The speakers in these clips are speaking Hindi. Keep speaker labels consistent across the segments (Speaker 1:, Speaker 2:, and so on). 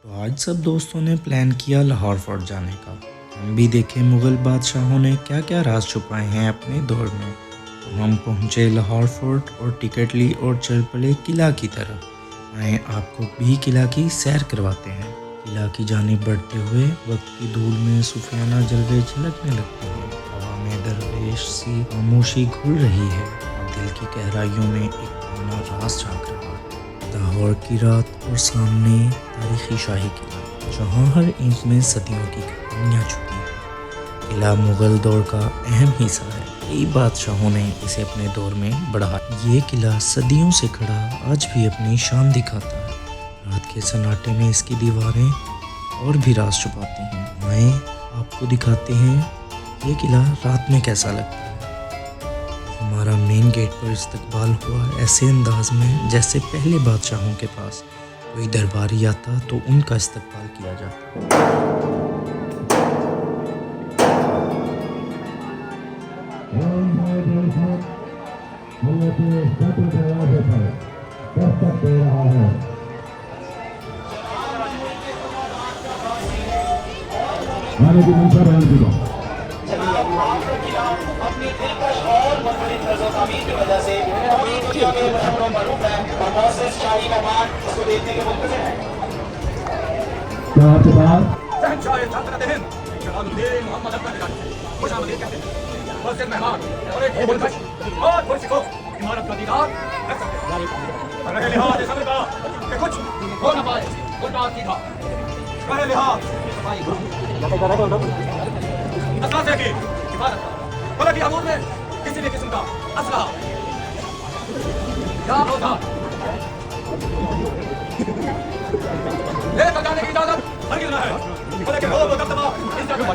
Speaker 1: तो आज सब दोस्तों ने प्लान किया लाहौर फोर्ट जाने का। हम भी देखें मुग़ल बादशाहों ने क्या क्या राज छुपाए हैं अपने दौर में। तो हम पहुंचे लाहौर फोर्ट और टिकट ली और चल पड़े किला की तरफ। आए आपको भी किला की सैर करवाते हैं। किला की जानिब बढ़ते हुए वक्त की धूल में सूफियाना जलवे झलकने लगते हैं। हवा में दरवेश सी खामोशी घुल रही है और दिल की गहराइयों में एक पुराना राज झांक रहा है। लाहौर की रात और सामने तारीखी शाही किला, जहाँ हर ईंट में सदियों की कहानियाँ छुपी हैं। किला मुग़ल दौर का अहम हिस्सा है। कई बादशाहों ने इसे अपने दौर में बढ़ाया। ये किला सदियों से खड़ा आज भी अपनी शान दिखाता है। रात के सन्नाटे में इसकी दीवारें और भी राज छुपाती हैं। आए आपको दिखाते हैं ये किला रात में कैसा लगता है। हमारा मेन गेट पर इस्तकबाल हुआ ऐसे अंदाज में जैसे पहले बादशाहों के पास कोई दरबारी आता तो उनका इस्तकबाल किया जाता।
Speaker 2: अपनी दिलकश और मुनफरिद तर्ज़ो-तामीर की वजह से पूरी दुनिया में मशहूर और मरूफ है और मुअज़्ज़ज़ शाही मेहमान इसको देखने के मुंतज़िर हैं।
Speaker 3: शहंशाह सल्तनत हिंद जलालुद्दीन मोहम्मद अकबर खान खुशामदीद कहते हैं। मुअज़्ज़ज़ मेहमान और एक दिलकश और पुरशिकों इमारत का दीदार कर सकते हैं। पर रहे लिहाज इस अमर का कि कुछ हो न पाए उल्टा सीधा रहे लिहाज सफाई का असासे की हिफाजत का फलक की हदूद में किसी भी किस्म का असला या औजार लेकर जाने की इजाजत हरगिज़ न है। फलक के रोब और दबदबा इस जगह पर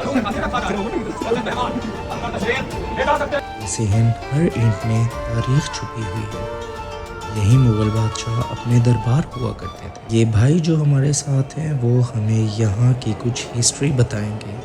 Speaker 3: हजूम खातिर रखा जाए। मुअज़्ज़ज़ मेहमान अंदर तशरीफ ले जा सकते हैं।
Speaker 1: इसे हर ईंट में तारीख छुपी हुई है। यही मुग़ल बादशाह अपने दरबार हुआ करते थे। ये भाई जो हमारे साथ हैं वो हमें यहाँ की कुछ हिस्ट्री बताएंगे।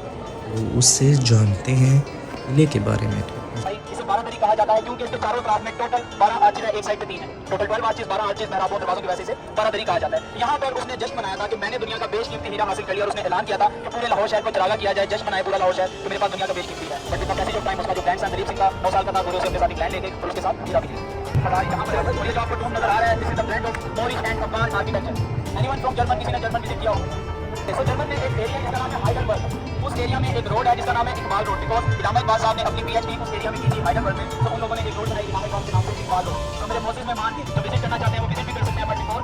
Speaker 1: वो उससे जानते हैं किले के बारे में।
Speaker 2: इसे 12 दरी कहा जाता है क्योंकि इसके चारों तरफ में टोटल 12 आर्चेज है, एक साइड पे 3 है। टोटल 12 आर्चेज, 12 आर्चेज मेहराबों दरवाजों की वजह से 12 दरी कहा जाता है। यहाँ पर उसने जश्न मनाया था कि मैंने दुनिया का बेशकीमती हीरा हासिल कर लिया और उसने ऐलान किया था कि पूरे लाहौर शहर को चरागा किया जाए। जश्न मनाए पूरा लाहौर शहर कि मेरे पास दुनिया का बेशकीमती है। But with passage of time उसका जो ग्रैंडसन दलीप सिंह का 9 साल का था, वो उसे अपने साथ एक लैंड ले गए और उसके साथ हीरा भी ले गए। यहाँ पर ये जो आपको टूम नजर आ रहा है, this is the brand of Moorish and Afghan architecture. Anyone from German, किसी ने जर्मन विजिट किया हो? देखो जर्मन में एक एरिया जिसका नाम है हाइडेलबर्ग। उस एरिया में एक रोड है जिसका नाम है इकबाल रोड। बिकॉज इलामा इकबाल साहब ने अपनी पीएचडी उस एरिया में की थी हाइडेलबर्ग में, तो उन लोगों ने एक रोड बनाई इलामा इकबाल के नाम से इकबाल रोड। तो मेरे मोअज़्ज़ज़ मेहमान जो विजिट करना चाहते हैं वो विजिट भी कर सकते हैं। बट बिफोर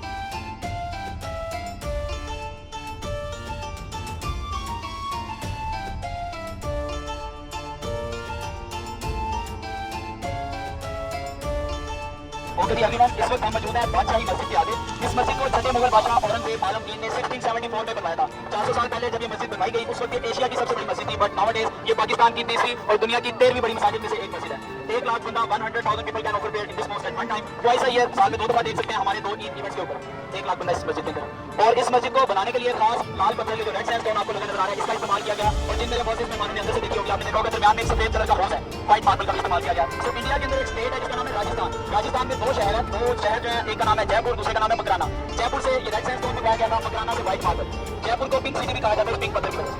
Speaker 2: ओके जी, एवरीवन, इस वक्त हम मौजूद हैं बादशाही मस्जिद के आगे। इस मस्जिद को छठे मुगल बादशाह औरंगजेब आलमगीर ने 1674 में बनवाया था। 400 साल पहले जब ये मस्जिद बनवाई गई उस वक्त ये एशिया की सबसे बड़ी मस्जिद थी। बट नाउअडेज ये पाकिस्तान की तीसरी और दुनिया की 13वीं बड़ी मस्जिद में से एक मस्जिद है। 1 लाख बंदा 100,000 people can occupy in this mosque at one time. Twice a year, साल में 2 दफा देख सकते हैं हमारे 2 ईद इवेंट्स के ऊपर 1 लाख बंदा इस मस्जिद के अंदर। और इस मस्जिद को बनाने के लिए खास लाल पत्थर के जो रेड सैंडस्टोन आपको नजर आ रहा है इसका इस्तेमाल किया गया। और जिन मेरे मुअज़्ज़ज़ मेहमानों ने अंदर से देखी होगी, आपने देखा होगा दरमियान में एक सफेद कलर का होज है, व्हाइट मार्बल का इस्तेमाल किया गया। सिर्फ इंडिया के अंदर एक स्टेट है जिसका नाम है राजस्थान। राजस्थान में 2 शहर है, 2 शहर जो है, एक का नाम है जयपुर, दूसरे का नाम है मकराना। जयपुर से ये रेड सैंडस्टोन में पाया गया था, मकराना से व्हाइट मार्बल। जयपुर को पिंक सिटी भी कहा जाता है पिंक पत्थर की वजह से।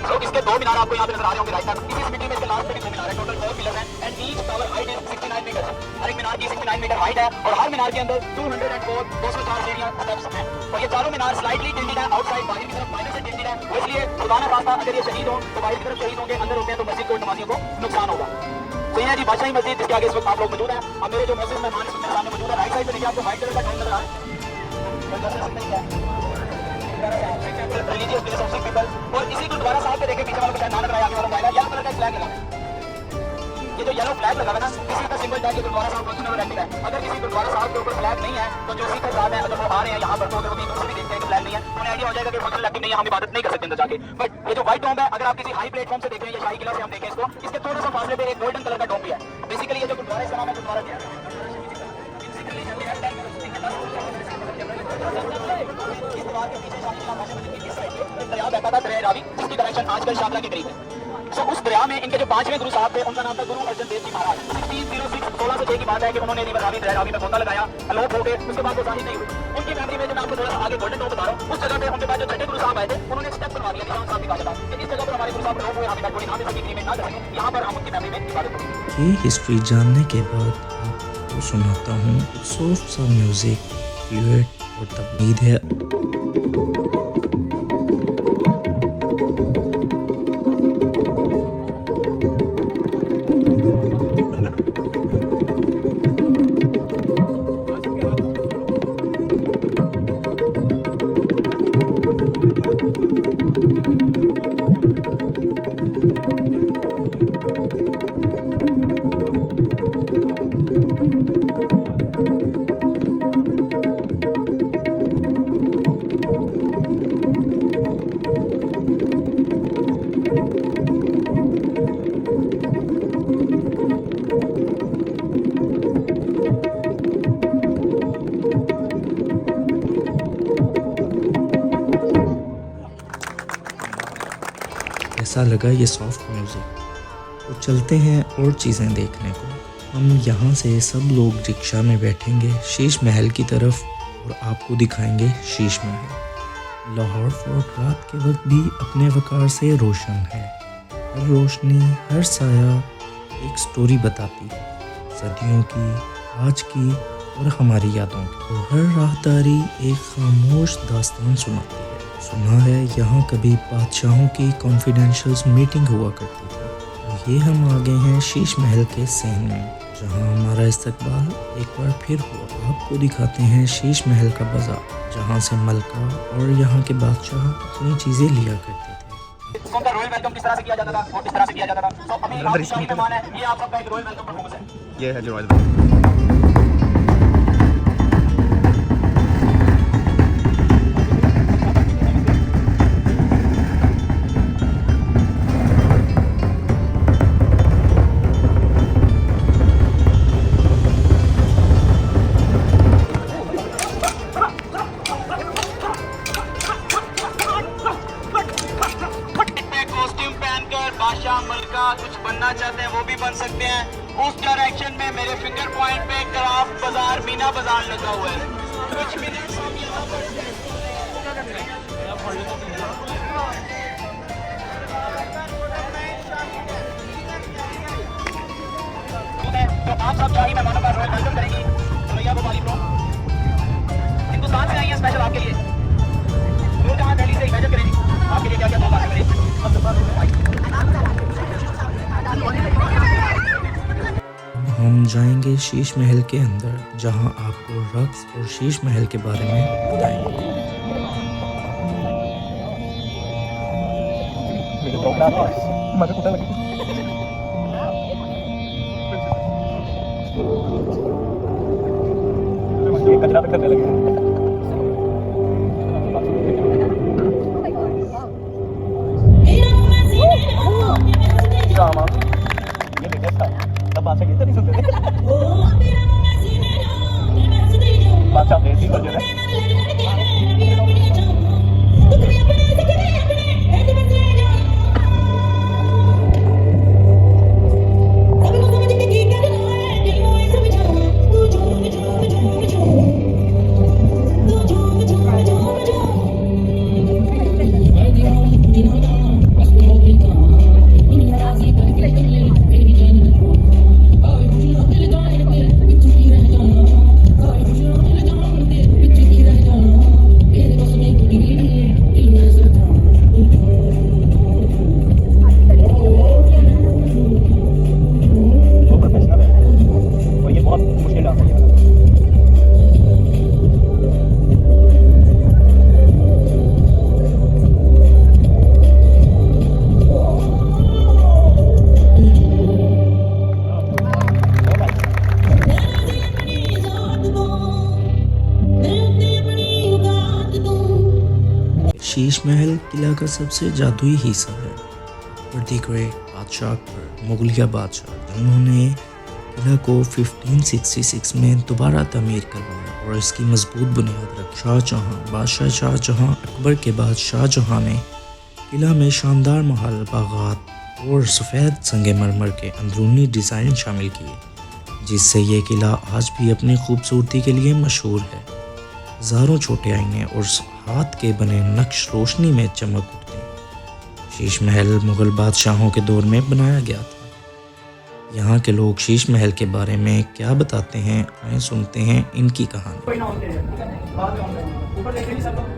Speaker 2: तो इसके 2 मीनार आपको यहाँ पे नजर आ रहे होंगे राइट साइड। इसी मिट्टी में इसके लास्ट पे भी 2 मीनार है। टोटल 4 पिलर हैं and each tower height is 69 metre. हर एक मीनार की 69 मीटर हाइट है और हर मीनार के अंदर 204 सीढ़ियां स्टेप्स हैं। और ये चारों मीनार स्लाइटली टिल्टेड है आउटसाइड, बाहर की तरफ माइनस से टिल्टेड है। वो इसलिए खुदा ना खास्ता अगर ये शहीद हो तो बाहर की तरफ शहीद होंगे, अंदर होते हैं तो मस्जिद को नमाजियों को नुकसान होगा। तो ये है जी बादशाही मस्जिद जिसके आगे इस वक्त आप लोग मौजूद हैं। अब मेरे जो मुअज़्ज़ज़ मेहमान इस वक्त मेरे सामने मौजूद है। राइट साइड पे देखिए आपको व्हाइट कलर का डोम नजर आ रहा है, religious place of Sikh people. और इसी गुरुद्वारा साहब पे देखें, पीछे वाला को शायद ना लग रहा है, आगे वाला मोबाइल है, येलो कलर का फ्लैग लगा है। ये जो येलो फ्लैग लगा है ना, इसी का सिंबल है कि गुरुद्वारा साहब पर्सनल एक्टिव है। अगर किसी गुरुद्वारा साहब के ऊपर फ्लैग नहीं है तो जो सिख हज़रात हैं अगर वो आ रहे हैं यहाँ पर, तो अगर वो कहीं दूर से भी देखते हैं कि फ्लैग नहीं है तो उन्हें आइडिया हो जाएगा कि पर्सनल एक्टिव नहीं है, हम इबादत नहीं कर सकते अंदर जाके। बट ये जो व्हाइट डोम है, अगर आप किसी हाई प्लेटफॉर्म से देखें या शाही किला से हम देखें इसको, इसके थोड़ा सा फासले पे एक गोल्डन कलर का डोम भी है। बेसिकली ये जो गुरुद्वारा इसका नाम है गुरुद्वारा क्या है, दरिया बहता था दरिया रावी, जिसकी डायरेक्शन आजकल शामला के करीब है। सो उस दरिया में इनके जो 5वें गुरु साहब थे उनका नाम था गुरु अर्जन देव जी महाराज। 1606 1606 की बात है कि उन्होंने रिवर रावी दरिया रावी में गोता लगाया, अलोप हो गए, उसके बाद वो जाहिर नहीं हुए। उनकी फैमिली में जो मैं आपको थोड़ा सा आगे गोल्डन टॉप बता रहा हूँ, उस जगह पे उनके पास जो छठे गुरु साहब आए थे, उन्होंने स्टेप बनवा दिया निजाम साहब ने कहा था कि इस जगह पर हमारे गुरु साहब लोग हुए, हमें बैठोड़ी ना दे सके, एग्रीमेंट ना कर सके, यहाँ पर हम उनकी फैमिली में इबादत करेंगे।
Speaker 1: ये हिस्ट्री जानने के बाद आपको सुनाता हूँ सॉफ्ट सा म्यूज़िक, फ्लूइड और तबदील है। कैसा लगा ये सॉफ्ट म्यूज़िक? तो चलते हैं और चीज़ें देखने को। हम यहाँ से सब लोग रिक्शा में बैठेंगे शीश महल की तरफ और आपको दिखाएंगे शीश महल। लाहौर फोर्ट रात के वक्त भी अपने वक़ार से रोशन है। हर रोशनी, हर साया एक स्टोरी बताती है, सदियों की, आज की और हमारी यादों की। तो हर राहदारी एक खामोश दास्तान सुनाती है। सुना है यहाँ कभी बादशाहों की कॉन्फिडेंशियल मीटिंग हुआ करती थी। तो ये हम आ गए हैं शीश महल के सहन में, जहाँ हमारा इस्तकबाल एक बार फिर हुआ। आपको दिखाते हैं शीश महल का बाजार, जहाँ से मलका और यहाँ के बादशाह अपनी चीज़ें लिया करते थे।
Speaker 2: उनका रॉयल वेलकम किस तरह से किया जाता था और किस तरह से किया जाता था। तो अभी आप शाही मेहमान है, ये आप सबका एक रॉयल वेलकम परफॉर्मेंस है।
Speaker 3: ये है जो रॉयल
Speaker 2: कॉस्ट्यूम पहनकर बादशाह मलका कुछ बनना चाहते हैं वो भी बन सकते हैं। उस डायरेक्शन में मेरे फिंगर पॉइंट पे क्राफ्ट बाजार, मीना बाजार लगा हुआ है। कुछ मिनट्स हम यहाँ तो आप सब शाही मेहमानों का रॉयल वेलकम करेंगी। भैया वो वाली फ्रॉम हिंदुस्तान से आई है स्पेशल आपके लिए। नूरजहां दिल्ली से इमेजिन करेंगी आपके लिए क्या क्या बात करें।
Speaker 1: हम जाएंगे शीश महल के अंदर, जहां आपको रक्स और शीश महल के बारे में बताएंगे।
Speaker 3: कचरा करने लगे ये लेटेस्ट था, तब बादशाह गीत नहीं सुनते थे। बादशाह देसी वर्जन है।
Speaker 1: शीश महल किला का सबसे जादुई हिस्सा है। अकबर द ग्रेट, बादशाह अकबर, मुगलिया बादशाह, जिन्होंने किला को 1566 में दोबारा तमीर करवाया और इसकी मजबूत बुनियाद रखी। शाहजहाँ, बादशाह शाहजहाँ अकबर के बाद शाहजहाँ ने किला में शानदार महल, बागात और सफ़ेद संगमरमर के अंदरूनी डिज़ाइन शामिल किए, जिससे ये किला आज भी अपनी खूबसूरती के लिए मशहूर है। हज़ारों छोटे आईने और हाथ के बने नक्श रोशनी में चमक उठते हैं। शीश महल मुग़ल बादशाहों के दौर में बनाया गया था। यहाँ के लोग शीश महल के बारे में क्या बताते हैं, आइए सुनते हैं इनकी कहानी।
Speaker 2: कोई ना होते हैं बाद में होंगे ऊपर देखे नहीं सब लोग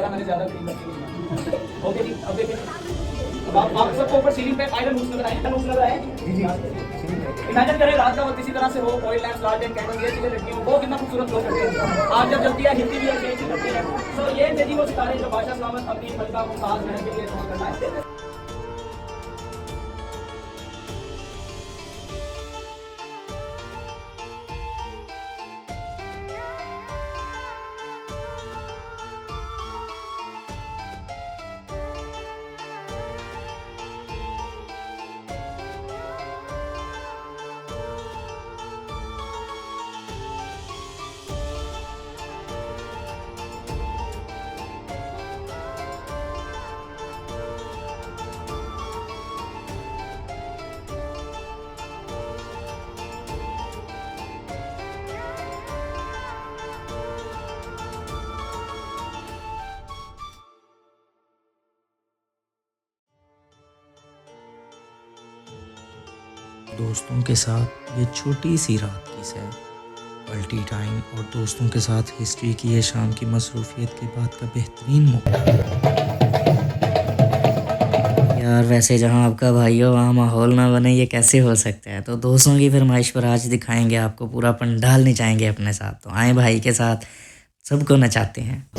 Speaker 2: मैंने ज्यादा ओके जी अब देखिए अब आप सबको ऊपर सीलिंग पे आयरन मूव्स नजर आए जी जी इमेजिन करें रात का वक्त इसी तरह से हो oil lamps large and candle ये चीजें रखी हो वो कितना खूबसूरत ग्लो करते हैं। आप जब जलती है हिलती भी है यही चीज करती है। सो ये थे जी वो सितारे जो बादशाह सलामत अपनी मलिका मुमताज महल के लिए इस्तेमाल करना है।
Speaker 1: दोस्तों के साथ ये छोटी सी रात की सैर, पलटी टाइम और दोस्तों के साथ हिस्ट्री की ये शाम की मसरूफियत के बाद का बेहतरीन मौका।
Speaker 4: यार वैसे जहाँ आपका भाई हो वहाँ माहौल ना बने ये कैसे हो सकता है। तो दोस्तों की फरमाइश पर आज दिखाएंगे आपको, पूरा पंडाल नचाएंगे अपने साथ। तो आए भाई के साथ सबको नचाते हैं।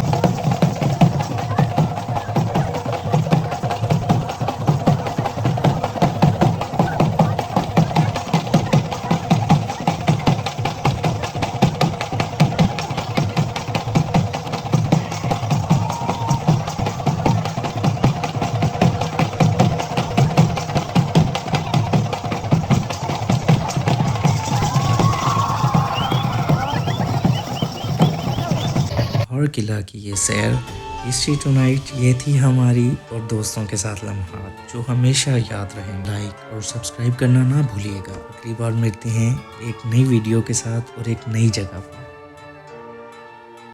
Speaker 1: और किला की ये सैर, हिस्ट्री टुनाइट, ये थी हमारी और दोस्तों के साथ लम्हात जो हमेशा याद रहें। लाइक और सब्सक्राइब करना ना भूलिएगा। अगली बार मिलते हैं एक नई वीडियो के साथ और एक नई जगह पर।